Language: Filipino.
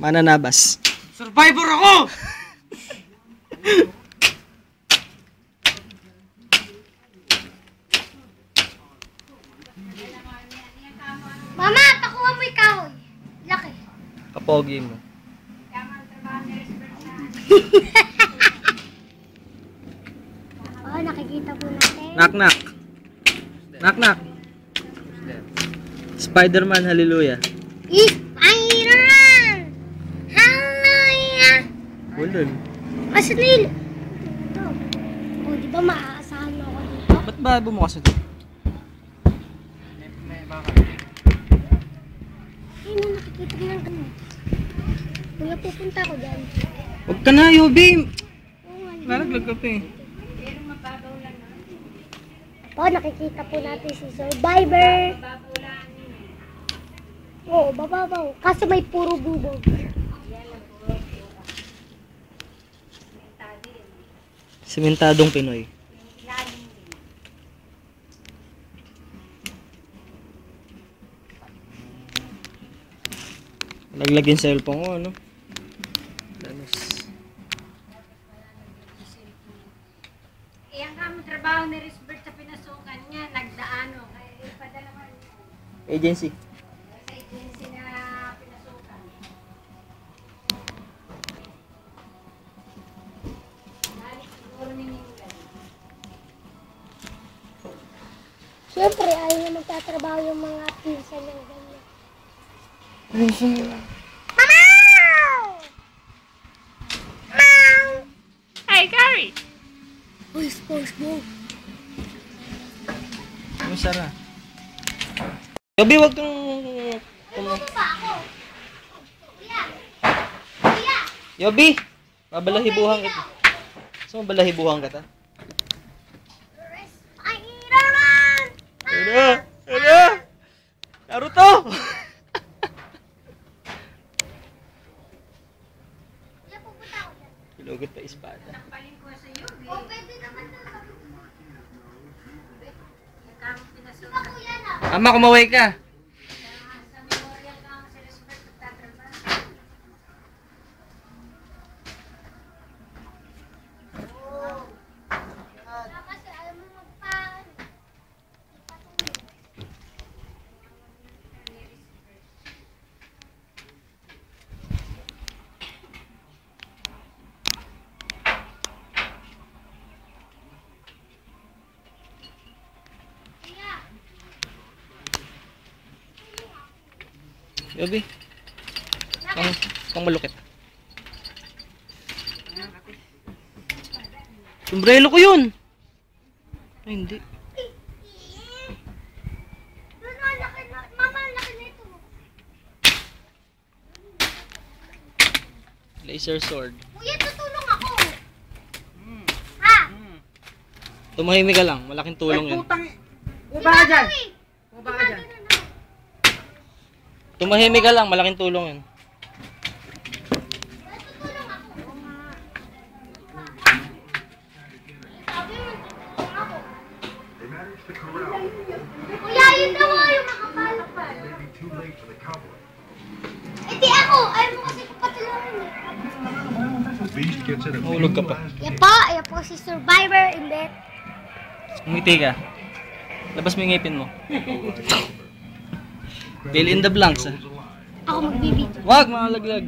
Mananabas. Survivor ako! Mama, pakuha mo yung kahoy. Laki. Kapogi mo. Oh, nakikita po natin. Knock knock. Knock knock. Spider-Man, hallelujah. Spider-Man! Hallelujah! Ulol. Asan na yun? Ito. Oh, di ba maaasahan mo ako dito? Ba't ba bumukas ito? Ayun na, nakikita ko lang kami. Kuya, pupunta ako dyan. Huwag ka na, Yobi. Oo nga. Lalaglag ka pa eh. Oh, nakikita po natin si Survivor. Oo, bababaw. Kaso may puro bubog. Simentadong Pinoy. Laglag yung cellphone ko, ano? Danos. Iyang kamo trabaho ni Risbert sa pinasukan niya, nagdaano, kaya ipadala man Agency. sa agency na pinasukan. Nalik siguro ni Minglan. Siyempre, ayaw na magtatrabaho yung mga pinsan ng ganyan. Mama! Hey, Gary! Uy, SpongeBob. Ano sana? Yobi, wag kang... Ano pa ako? Kuya! Kuya! Yobi! Babalahibuhan kita. Gusto mo balahibuhan kita? Spider-Man! Ano? Ano? Naruto! Kuya, pupunta ako dyan. Pinugot pa espada. Nakpaling ko sa iyo, Oh, pwede naman daw sa Iyang kamo pinasukan. Diba, kuya na? Ama, kumaway ka. Sa memorial kamo si Risbert magtatrabaho. Kasi ayaw mo magpa... Yobi. Pang malukit. Sombrero ko yun. Ay, hindi. Mama, laki na ito. Laser sword. Kuya, tutulong ako. Ha? Tumahimik ka lang. Malaking tulong yun. Baba ka dyan! Baba ka dyan! Tumahimik ka lang. Malaking tulong yun. Tutulong ako. Sabi mo, tutulong ako. Kuya, yun daw yung makapalapal. Eh di ako, ayaw mo kasi kapatulungan eh. Mahulog ka pa. Yan po si Survivor, hindi. Umiti ka. Labas mo yung ngipin mo. Fill in the blanks, ah. Ako magbibidyo. Wag, makalaglag.